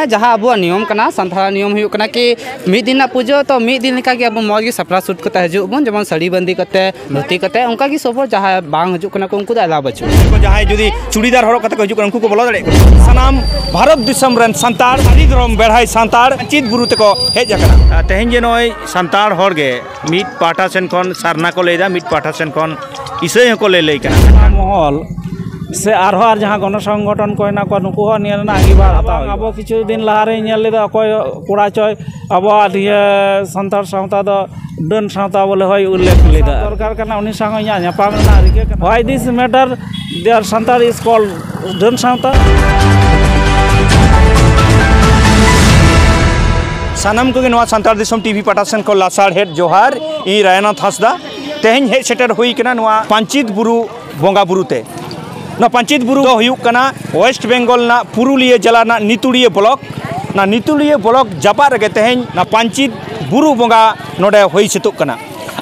जहाँ अब नियम करना सानताड़ नियम हुई करना कि मिद दिन पूजो तो मिद दिन लेका अब मौज सापड़ा सूट करते हजूबन जमन साड़ी बंदी करते धोती करते उनका सब जहाँ बांग हजू करना उनको अलाव बचू जहाँ जुदी चूड़ीदार हरक करते हजू उनको बोलो दाड़े सानाम भारत दिसम रेन सानताड़ सारी धरम बेढ़ाई सानताड़ पंचित बुरु तेको हेज आकना तेहें जे नय सानताड़ हर गे मिद पाटा सेन खन सारना को लैदा मिद पाटा सेन खन इसै हको लैलै कना महल से आर जहाँ गण संगठन को हेना को नुकु हो नियर ना आगीबार हताव अब किछु दिन लहारे नेल लेदा अकय कोड़ा चय अब सानताड़ सावता दो डन सावता बोले होय उल्लेख लेदा सरकार कना उनी संग nya nyapam na rike kana why this matter their Santar is called डन सावता सानाम को नवा सानताड़ दिसम टीवी पाटासन को लासाड़ हेड जोहार इ रायनाथ हांसदा तेहें हेज सेटर हुई कना नवा पंचित बुरु बोंगा बुरुते ना पंचित बुरु दो हुयुक कना वेस्ट बेंगल ना पुरुलिया जिला ना नितुड़िया ब्लॉक जापा रगे तेहें ना पंचित बुरु बोंगा नोडे हुई सेतुक कना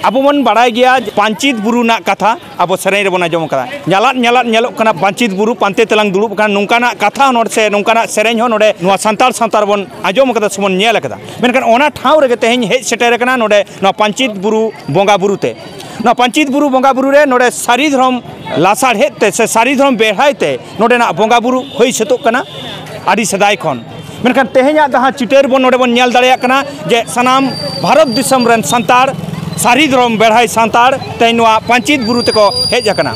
अब मन बाड़ाय गया पंचित बुरु ना कथा अब सेरें रे बन आंजम कदा ᱧᱟᱞᱟᱫ ᱧᱮᱞᱚᱜ ᱠᱟᱱᱟ पंचित बुरु पांते तेलांग दुड़ुब कना नोंकाना कथा नोड से नोंकाना सेरें हो नोडे नोवा सानताड़ बन आंजम कदा समन नेल कदा मेनखान ओना ठाव रगे तेहें हेज सेटर कना नोडे नोवा पंचित बुरु बोंगा बुरुते ना पंचित बुरु बोंगा बुरु रे नोडे सारी धरम लासाड़ हेते से सारी धरम बेढ़ाइते नोडे ना बोंगा बुरु होई सेतुक कना आदि सदाय खन मेनखान तेहें जहाँ चिटर बन नोडे बन नेल दाड़ेया कना जे सानाम भारत दिसम रेन सानताड़ सारी धरम बेढ़ाई सानताड़ तेहें नोवा पंचित बुरु तेको हेज आकना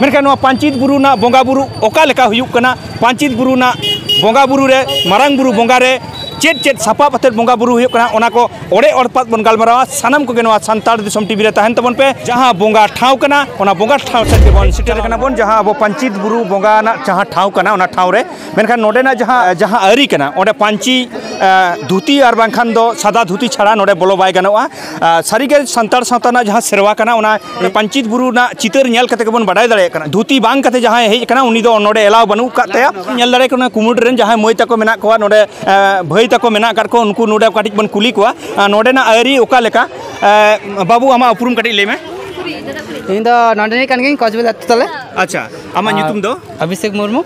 मेनखान नोवा पंचित बुरु ना बोंगा बुरु ओका लेका हुयुक कना पंचित बुरु ना बोंगा बुरु रे मारांग बुरु बोंगा रे चेद सापाब अते बोंगा बुरु हुयुक कना ओना को ओड़े ओड़पात बन गालमारावा सानाम को नोवा सानताड़ दिसम टीवी रे ताहेन तबन पे जहाँ बोंगा ठाव कना ओना बोंगा ठाव से बन सेटर कना बन जहाँ अब पंचित बुरु बोंगा ना जहाँ ठाव कना ओना ठाव रे मेनखान नोडे ना जहाँ आरी कना ओडे पांची धुती और बांखान दो सादा धुती छाड़ा नोडे बोलो बाय गानोआ सारीगे सानताड़ सावता ना जहाँ सेरवा कना ओना पंचित बुरु ना चितर नेल कते के बन बाडाय दाड़े कना धुती बांग कते जहाँ हेज कना उनी दो नोडे एलाव बनु कातेया नेल दाड़े कना कुमुड रेन जहाँ मोय ताको मेना कोआ नोडे भई ताको मेना काट को उनको नोडे काटिक बन कुली कोआ नोडे ना आरी ओका लेका बाबू आमा उपरुम काटिक लेमे इन दो नोडे कान गिन कजबेल तले अच्छा आमा ᱧᱩᱛᱩᱢ दो अभिषेक मुर्मू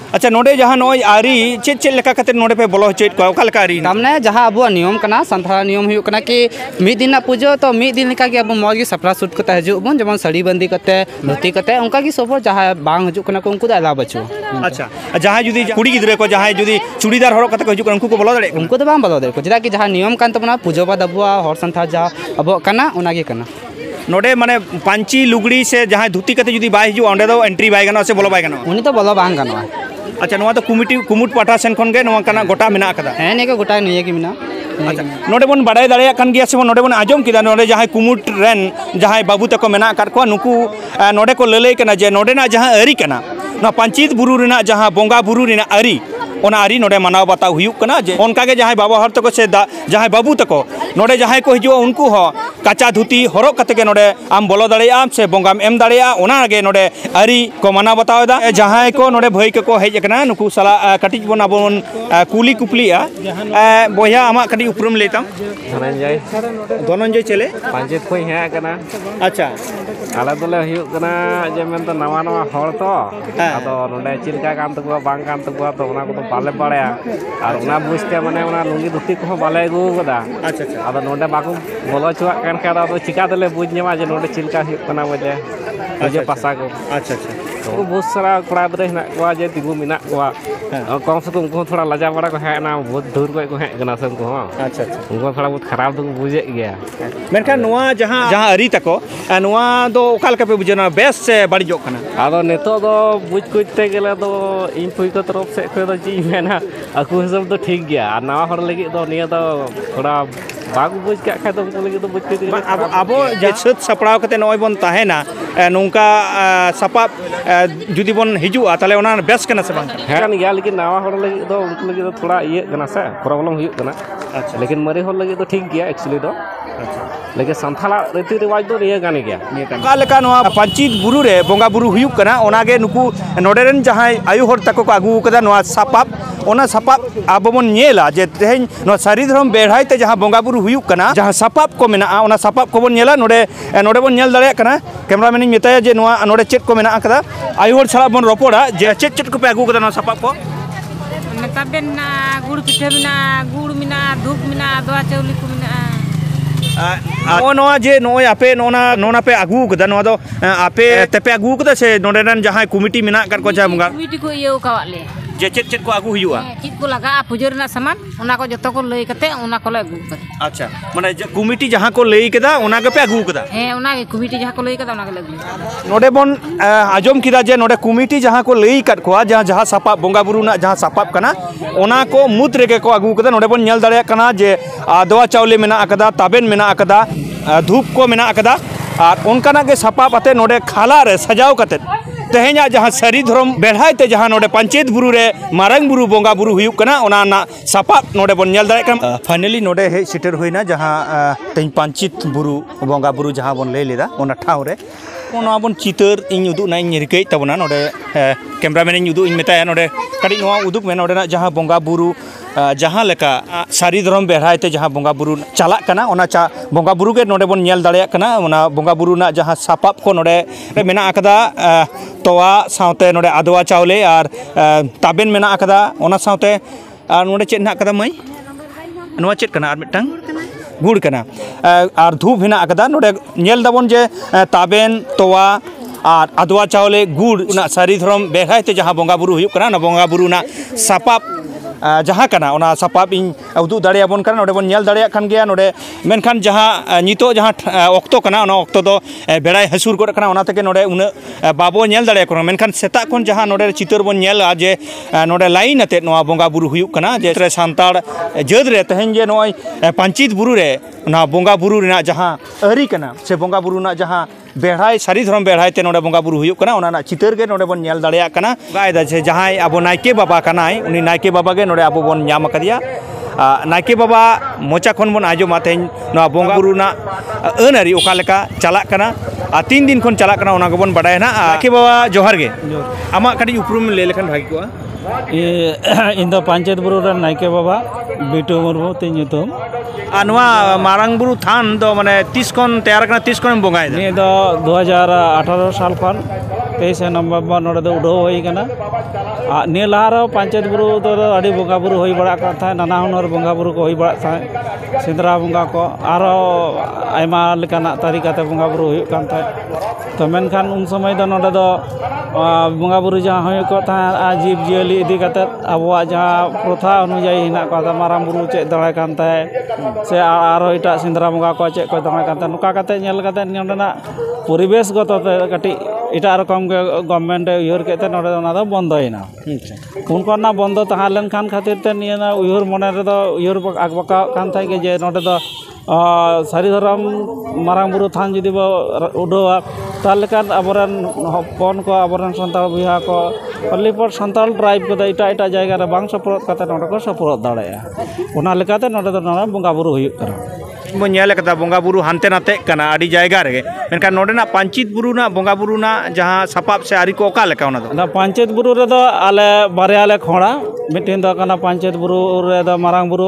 अच्छा नोडे जहाँ नय आरी चेद लेका कते नोडे पे बोलो चेद को ओका लेका आरी तामने जहाँ अब नियम करना सानताड़ नियम हुई करना कि मिद दिन पूजो तो मिद दिन लेका अब मौज सापड़ा सूट करते हजूबन जमन साड़ी बंदी करते धोती करते उनका सब जहाँ बांग हजू करना उनको अलाव बचू अच्छा जहाँ जुदी कुड़ी गिद्रे को जहाँ जुदी चूड़ीदार हरक करते हजू उनको बोलो दाड़े उनको तो बांग बोलो दाड़े चेदा कि जहाँ नियम कान तबना पूजो बाद अब हर सानताड़ जहाँ अब कना ओनागे कना नोडे माने पांची लुगड़ी से जहाँ धुती करते जुदी बाय हजू ओंडे दो एंट्री बाय गानो से बोलो बाय गानो उनी तो बोलो बांग गानोआ अच्छा नोवा तो कुमुट पाटा सेन खन गे नोवा कना गोटा मेना कदा हें नेको गोटा निये कि मिना अच्छा नोडे बन बाड़ाय दाड़ेया कान गिया से नोडे बन आंजम किदा नोडे जहाँ कुमुट रेन जहाँ बाबू तको मेना कर को नुकु नोडे को ललई कना जे नोडे ना जहाँ आरी कना ना पंचित बुरु रेना जहाँ बोंगा बुरु रेना आरी ओना आरी नोडे मानाव बाताव हुयुक कना जे ओनका के जहाँ बाबा हर तको से जहाँ बाबू तको नोडे जहाँ को हिजुआ उनको हो काचा धुती हरक कते के नोडे आम बोलो दाड़ेया से बोंगाम एम दाड़ेया ओना गे नोडे आरी को मानाव बाताव दा जहाँ को नोडे भई के को हेज कना नुकु साला कटिज बन आबन कुली कुपलिया बोया आमा कटी उपरुम लेताम धनंजय चले पंचित को हे कना अच्छा आला दोले हुयुक कना जे मेन तो नवा हर तो आदो नोडे चिलका कान तको बांग कान तको तो ओना को बाले बाड़या और ओना बुझते माने ओना लुंगी धुती को बाले गु कदा अच्छा अच्छा आदो नोडे बाकू बोलो चुआ कान का आदो चिका दले बुझ नेमा जे नोडे चिलका हुयुक कना बोले जे पासा को अच्छा अच्छा तो बहुत सारा कड़ा बरे हेना को जे तिगु मिना को कम से कम थोड़ा लजा बड़ा को है ना बहुत दूर को है कना सब को अच्छा अच्छा उनको थोड़ा बहुत खराब तो बुझे गया मेनखान नोवा जहाँ आरी तको नोवा दो ओका लेका पे बुझना बेस से बाड़िजोग कना आदो नेतो दो बुझ कुजते गेले दो इन पुई को तरफ से को दो जी मेना अकु हिसाब तो ठीक गया और नवा हर लगी दो निया दो थोड़ा बागु बुझ के खाय तो उनको लगी तो बुझ के अब जे सत सपड़ाव कते नय बन ताहेना नोंका सपाब जुदी बन हिजुआ ताले ओना बेस कना से बांग है गया लेकिन नवा हर लगी दो उनको लगी तो थोड़ा ये कना से प्रॉब्लम हुई कना अच्छा लेकिन मरे हर लगी तो ठीक गया एक्चुअली दो अच्छा लेकिन सानथाला रीति रिवाज दो निये गाने गया का लेका नोवा पंचित बुरु रे बोंगा बुरु हुयुक कना ओनागे नुकु नोडेरन जहाँ आयु हर तको को आगु कदा नोवा सापाब ओना सापाब अब बन नेला जे तेहें नोवा सारी धरम बेढ़ाई ते जहाँ बोंगा बुरु हुयुक कना जहाँ सापाब को मेना ओना सापाब को बन नेला नोडे बन नेल दाड़ेया कना कैमरामैन इन मेताया जे नोवा नोडे चेद को मेना कदा आयु हर छाड़ा बन रोपड़ा जे चेद को पे आगु कदा नोवा सापाब को taben na gur pitha mena gur mena dhup mena doa chauli ko mena नोआ जे नोय आपे नोना नोना पे आगू कदा नोआ दो आपे तेपे आगू कदा से नोडेरन जहां कमिटी मेना कर को जा मुंगा कमिटी को इयो कावा ले जे चेत को आगू हुआ चेत को लगा पुजो रना सामान ओना को जतो को लई कते ओना को ले आगू कते अच्छा माने कमिटी जहां को लई कदा ओना के पे आगू कदा हे ओना के कमिटी जहां को लई कदा ओना के ले आगू नोडे बोन आजम किदा जे नोडे कमिटी जहां को लई कत को जहां जहां सापाब बोंगा बुरु ना जहां सापाब कना ओना को मुत रेगे को आगू कदा नोडे बोन नेल दाड़े कना जे आदवा चावले मेना अकदा ताबेन मेना अकदा धूप को मेना अकदा और उनकाना के सापाब आते नोडे खाला रे सजाव कते तेहेना जहां सरी धर्म बेढ़ाइते जहां नोडे पंचायत बुरु रे मारंग बुरु बोंगा बुरु हुयुक कना ओना ना सापाब नोडे बोन नेल दाड़े कना फाइनली नोडे हे सिटर होइना जहां तेन पंचायत बुरु बोंगा बुरु जहां बोन ले लेदा ओना ठाव रे ओना बोन चितर इन उदु ना इन रिकै तबना नोडे कैमरामैन इन उदु इन मेताया नोडे कडी नोआ उदुक में नोडे ना जहां बोंगा बुरु जहां लेका सारी धर्म बेढ़ाइते जहां बोंगा बुरु चला कना ओना चा बोंगा बुरु के नोडे बोन नेल दाड़े कना ओना बोंगा बुरु ना जहां सापाब को नोडे मेना अकदा तोवा साउते नोडे आदवा चावले और ताबेन मेना अकदा ओना साउते और नोडे चेत ना अकदा मई नोआ चेत कना और मिटंग गुड़ कना और धूप हेना अकदा नोडे नेल दाबोन जे ताबेन तोवा और आदवा चावले गुड़ उना सारी धर्म बेढ़ाइते जहां बोंगा बुरु हुयुक कना ना बोंगा बुरु ना सापाब जहां कना ओना सापाब इन उदु दाड़े आबोन कना नोडे बोन नेल दाड़े खान गया नोडे मेनखान जहां नितो जहां ऑक्तो कना ओना ऑक्तो दो बेड़ाय हसूर गोड कना ओना तके नोडे उन बाबो नेल दाड़े को मेनखान सेता कोन जहां नोडे चितर बोन नेल जे नोडे लाइन अते नोआ बोंगा बुरु हुयुक कना जे सांताड़ जद रे तहेन जे नोय पंचायत बुरु रे ना बोंगा बुरु रेना जहां अरी कना से बोंगा बुरु ना जहां बेढ़ाई सारी धर्म बेढ़ाइते नोडे बोंगा बुरु हुयुक कना ओना ना चितर गे नोडे बोन नेल दाड़े कना गायदा जे जहां आबो नायके बाबा कनाय उनी नायके बाबा गे नोडे आबो बोन ᱧᱟᱢ कदिया नायके बाबा मोचा खन बोन आजोमा तेन नोआ बोंगा बुरु ना अनारी ओका लेका चला कना आ 3 दिन खन चला कना ओना गबन बडाय ना नायके बाबा जोहार गे आमा कडी उपरुम ले लेखन भागी को इन दो पंचायत बुरु रे नायके बाबा बिटू मुर्मू ते nyutum नोआ मारंग बुरु थान दो माने 30 खन तैयार कना 30 खन बोंगाय नि दो 2018 साल खन 23 नवंबर नोडे दो उडो होई कना नि लहार पंचायत बुरु दो अडी बोंगा बुरु होई बड़ा का था नाना हुनर बोंगा बुरु को होई बड़ा था सिंदरा बोंगा को आरो आयमा लेकाना तरीकाते बोंगा बुरु होई कान था तो मेनखान उन समय दो नोडे दो बोंगा बुरु जहां होई को था जीव जियली इदी कते अबवा जहां प्रथा अनुयायी हिना को माराम बुरु चे दड़ाय कान था से आरो इटा सिंदरा बोंगा को चे को दड़ाय कान था नुका कते नेल कते नोडेना परिवेश गत कटी इटा रकम के गवर्नमेंट उयर केते नोडे ओना दो बंदोयना उनको ना बंद तहां लेन खान खातिर ते निया उयर मने रे दो उयर आगबका कान थाय के जे नोडे दो सारी धर्म मारांग बुरु थान जुदी बो उडोआ ताले कान अबरन हपन को अबरन संताल बिहा को पल्लीपर संताल ट्राइब को इटा इटा जायगा रे बांग सपोर्ट कते नोडे को सपोर्ट दाड़ाया ओना लेकाते नोडे दो नोडे बोंगा बुरु हुयुक करा बो नेल कदा बोंगा बुरु हानते नाते कना आडी जायगा रे मेनका नोडेना पंचायत बुरु ना बोंगा बुरु ना जहां सापाब से आरी को ओका लेका ओना दो पंचायत बुरु रे दो आले बारया ले खोड़ा मिटिन दो कना पंचायत बुरु रे दो मारांग बुरु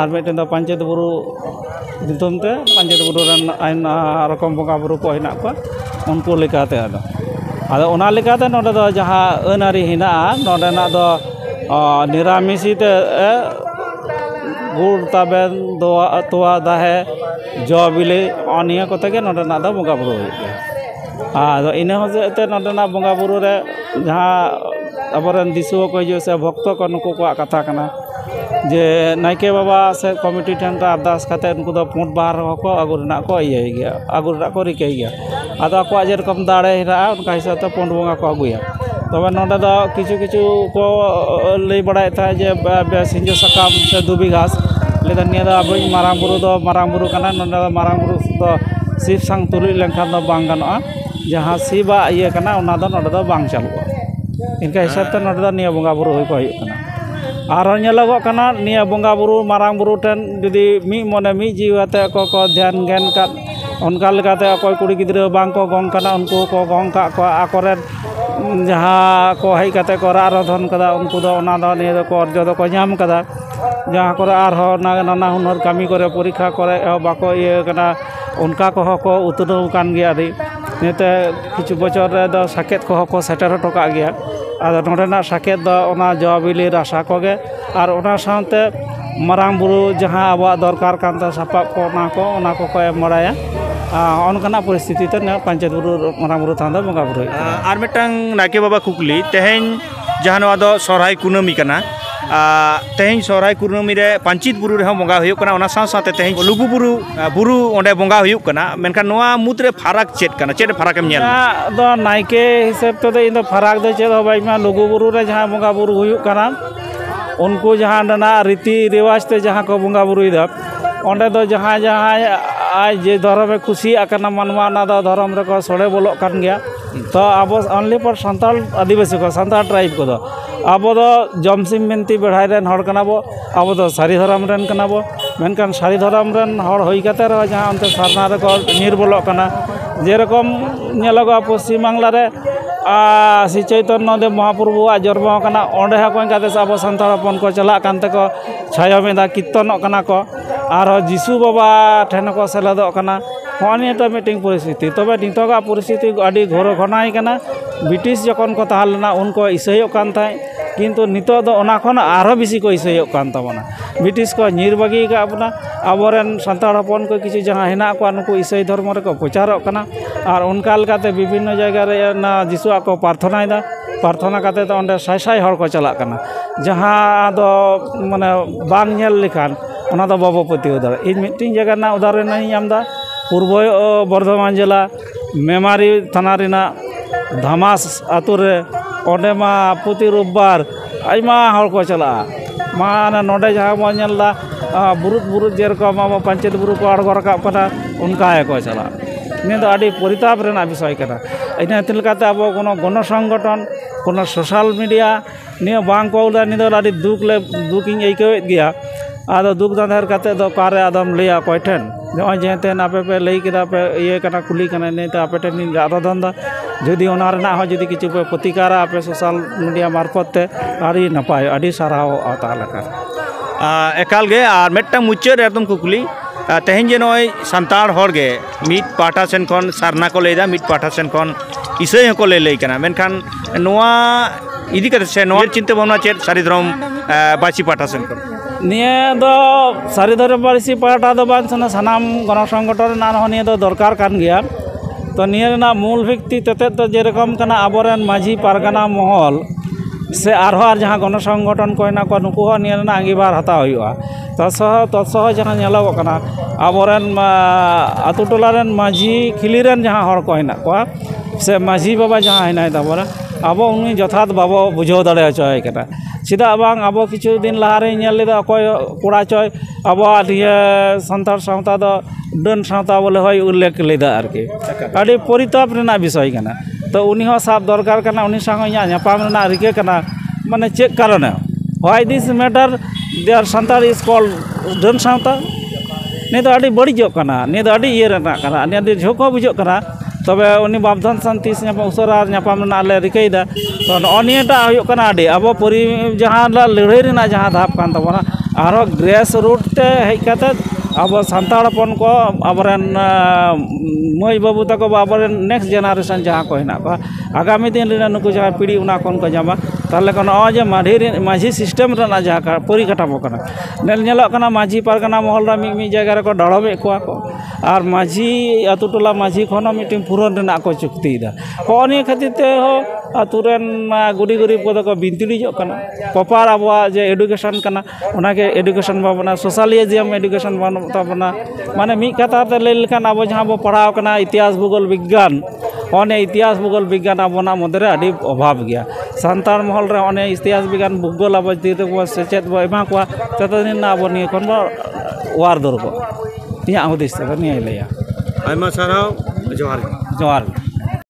आर मिटिन दो पंचायत बुरु दितुम ते पंचायत बुरु रन आइन रकम बोंगा बुरु को हिना को उनको लेकाते आदो ओना लेकाते नोडे दो जहां अनारी हिना नोडे ना दो निरामिसी ते गुड़ ताबेन तोवा दाहे जो बिले अनिया कोते के नोडे ना दो बोंगा बुरु आदो इने होते नोडे ना बोंगा बुरु रे जहां अबरन दिसुओ को जो से भक्त को नुको को कथा कना जे नायके बाबा से कमिटी ठन अरदास खाते उनको दो पुंट बाहर को अगुरना को इये गया अगुरना को रिके गया आदो अको जे रकम दाड़े हिरा उनका हिसाब ते पुंट बोंगा को अगुया तबे नोडे दो किछु किछु को लई बड़ाय था जे सिंजो सकाम से दुबी घास लेदा निया दो अब मारांग बुरु कना नोडे दो मारांग बुरु दो शिव संग तुरुई लेनखान दो बांग गनोआ जहां शिवा इये कना ओना दो नोडे दो बांग चालुआ इनका हिसाब ते नोडे दो निया बोंगा बुरु होई को हुयुक कना आरो नेलगो कना निया बोंगा बुरु मारांग बुरु ठन जदी मी मने मी जीवाते को ध्यान ज्ञान का उनका लेकाते अकोय कुड़ी गिद्रा बांग को गंग कना उनको को गंग का को आकोरे जहां को हई कते को आराधन कदा उनको दो ओना दो निया दो को अर्ज दो को ᱧᱟᱢ कदा जहां करे आरो नाना हुनर कामी करे परीक्षा करे बाको ये कना उनका को को उतनो कान गया दी नेते किछु बचर रे दो साकेत को सेटर टोका गया ᱟᱫᱚ ᱱᱚᱰᱮᱱᱟᱜ ᱥᱟᱠᱮᱛ ᱫᱚ ᱚᱱᱟ ᱡᱚ ᱵᱤᱞᱤ ᱨᱟᱥᱟ ᱠᱚᱜᱮ ᱟᱨ ᱚᱱᱟ ᱥᱟᱶᱛᱮ ᱢᱟᱨᱟᱝ ᱵᱩᱨᱩ ᱡᱟᱦᱟᱸ ᱟᱵᱚᱣᱟᱜ ᱫᱚᱨᱠᱟর ᱠᱟᱱ ᱛᱟᱭ ᱥᱟᱯᱟᱵ ᱠᱚ ᱚᱱᱟ ᱠᱚ ᱮᱢ ᱵᱟᱲᱟᱭᱟ ᱚᱱᱠᱟᱱᱟᱜ ᱯᱚᱨᱤᱥᱛᱷᱤᱛᱤ ᱛᱮ ᱯᱟᱧᱪᱮᱛ ᱵᱩᱨᱩ ᱢᱟᱨᱟᱝ ᱵᱩᱨᱩ ᱛᱷᱟᱱ ᱫᱚ ᱵᱚᱸᱜᱟ ᱵᱩᱨᱩ ᱦᱩᱭᱩᱜ ᱠᱟᱱᱟ ᱟᱨ ᱢᱤᱫᱴᱟᱝ ᱱᱟᱭᱠᱮ ᱵᱟᱵᱟ ᱠᱩᱠᱞᱤ ᱛᱮᱦᱮᱧ ᱡᱟᱦᱟᱸ ᱱᱚᱣᱟ ᱫᱚ ᱥᱚᱨᱦᱟᱭ ᱠᱩᱱᱟᱹᱢᱤ ᱠᱟᱱᱟ ᱛᱮᱦᱮᱧ ᱥᱚᱨᱦᱟᱭ ᱠᱩᱱᱟᱹᱢᱤ ᱨᱮ ᱯᱟᱧᱪᱤᱛ ᱵᱩᱨᱩ ᱨᱮᱦᱚᱸ ᱵᱚᱸᱜᱟ ᱦᱩᱭᱩᱜ ᱠᱟᱱᱟ ᱚᱱᱟ ᱥᱟᱶᱛᱮ ᱛᱮᱦᱮᱧ ᱞᱩᱜᱩ ᱵᱩᱨᱩ ᱚᱸᱰᱮ ᱵᱚᱸᱜᱟ ᱦᱩᱭᱩᱜ ᱠᱟᱱᱟ ᱢᱮᱱᱠᱷᱟन ᱱᱚᱣᱟ ᱢᱩᱫᱽᱨᱮ ᱯᱷᱟᱨᱟᱠ ᱪᱮᱫ ᱠᱟᱱᱟ ᱪᱮᱫ ᱯᱷᱟᱨᱟᱠᱮᱢ ᱧᱮᱞ ᱫᱚ ᱱᱟᱭᱠᱮ ᱦᱤᱥᱟᱹᱵ ᱛᱮᱫᱚ ᱤᱧ ᱫᱚ ᱯᱷᱟᱨᱟᱠ ᱫᱚ ᱪᱮᱫ ᱦᱚᱸ ᱵᱟᱹᱧ ᱢᱟ ᱞᱩᱜᱩ ᱵᱩᱨᱩ ᱨᱮ ᱡᱟᱦᱟᱸ ᱵᱚᱸᱜᱟ ᱵᱩᱨᱩ ᱦᱩᱭᱩᱜ ᱠᱟᱱᱟ उनको जहाँ रना रीति रिवाज ते जहाँ को बंगा बुरुईदा ओंडे दो जहाँ आज जे धर्म खुशी मानवा ना दो धर्म रे को सोड़े बोलो कान गया तो अब ओनली फॉर सान्ताल आदिवासी को सान्ताल ट्राइब को दो अब दो जमसिम बिनती बेढ़ाई रेन हड़ कना बो अब दो सारी धर्म रेन कना बो मेनकान सारी धर्म रेन हड़ होई कते रहो जहाँ अंते सारना रे को निर्बोलो कना जेरकम नेलोगा पश्चिम बांग्ला रे श्री चैतन्य देव महाप्रभु जन्म होना ओंडे हकों अब सान्ताल हपन को चला कानते को छायामेदा कीर्तन को और जीशु बाबा ठेन को सेलेदोग कना हनिया मीटिंग परिस्थिति तबे नितोगा परिस्थिति अभी घोर घनाई कना ब्रिटिश जखन को तहलेना उनको ईसाइयोग कान थाय किन्तु नितो दो ओना खन आरो बेसी को ईसाइयोग कान ताबोना ब्रिटिश को निर् बागी का अपना आबोरेन सान्ताल हपन को किछु जहाँ हेना को नुकु ईसाई धर्म रे को प्रचारोग कना और उनका लेकाते विभिन्न जगह रे ना जीशु को प्रार्थनायदा प्रार्थना करते तो अंडे साई हड़ को चला कना जहाँ दो माने बांग नेल लेखान ओना दो बाबो पतियो दार इन मिटिंग जगह ना उदाहरण नहीं नामदा पूर्व बर्धमान जिला मेमारी थाना रेना धमास आतु रे ओंडे मा प्रति रविवार आयमा हड़ को चला माने नोडे जहाँ बो नेलदा बुरुत जेरकम अब पंचायत बुरु को आड़गो राकाब कना उनका को चला निया दो आदि परिताप रेना विषय कना इन तिलकाते अब कोनो गण संगठन कोनो सोशल मीडिया निया बांग को उदा निदो आदि दुख इन आइकवेद गया आदो दुख दाधर काते दो कारे आदम लिया कोइठन जो जेते नापे पे लई किदा पे ये कना कुली कना नेते आपेटे नि आराधन दा जदि ओना रेना हो जदि किछु पे प्रतिकारा आपे सोशल मीडिया मार्फत ते आदि नपाय आदि साराव तालका एकाल गे आर मेट्टा मुचार एकदम कुकली तेहें जे नय सान्ताड़ हड़ गे मिट पाटा सेन खन सारना को लेदा मिट पाटा सेन खन ईसाई हको लई कना मेनखान नोआ इदी कते से नोआ चिंता भावना चेत सारी धर्म बासी पाटा सेन खन निया दो सारी धर्म बासी पाटा दो बान सनाम गण संगठन ना निया दो दरकार कान गया तो निया ना मूल व्यक्ति तते तो जेरकम कना आबोरेन माझी पारगाना महल से आर जहाँ गण संगठन को हेना को नुकु हो निया ना आंगीबार हताव हुआ तत्सह जहाँ नेलोग कना आबोरेन आतु टोला रेन माझी खिली रेन जहाँ हड़ को हेना को से माझी बाबा जहाँ हेनाय ताबोना अब उनी जथात बाबो बुझाव दाड़े हचोय कना चेदा बांग अब किछु दिन लहारे नेल लेदा अकय कोड़ा चय अब ये सान्ताड़ सावता दो डन सावता बोले होय उल्लेख लेदा आरकी आदि परिताप रेना विषय कना तो उनी हो साब दरकार कना उनी संग ᱧᱟᱯᱟᱢ रेना रिके कना माने चेक कारण why this matter there Santal is called डन सावता ने तो आदि बड़ी जो कना ने तो आदि ये रेना कना ने आदि झोको बुझो कना तबे उनी बाबधन शांति से उसरा ᱧᱟᱯᱟᱢ रेना ले रिकेदा तो अनियटा हुयो कना आदि अब परि जहाँ लड़ाई रेना जहाँ धाप कान तबना आरो ग्रेस रूट ते हेज काते अब सान्ताड़ हपन को आबरेन मई बाबू तक अब नेक्स्ट जेनारेशन जहाँ को हेना को आगामी दिन रे नुकु जहाँ पीढ़ी उना कोन को जामा ताले कोन जे माझी सिस्टम रेना जहाँ परिकाठामो कना नेलोग कना माझी पारगाना महल रा मी जगह रे को डड़मे को और माझी आतु टोला माझी खन मीटिंग पूरन रेना को चुक्तिदा कोनी खातिर ते हो आतुरेन गुडी गरीब को को बिनतिड़िजो कना पपार अब जे एडुकेशन कना उना के एडुकेशन बाबना सोशलिज्म एडुकेशन बाबना माने मी कथा ते लई लेखान अब जहाँ बो पढ़ाव कना इतिहास भूगोल विज्ञान अने इतिहास भूगोल विज्ञान अबना मदरे आदि अभाव गया सान्ताड़ महल रे अने इतिहास विज्ञान भूगोल अब तीते को सेचेत बो एमा को ततदिन अब नि कोन बो वार दरबो इया हुदिस ते नि लैया आयमा साराव जोहार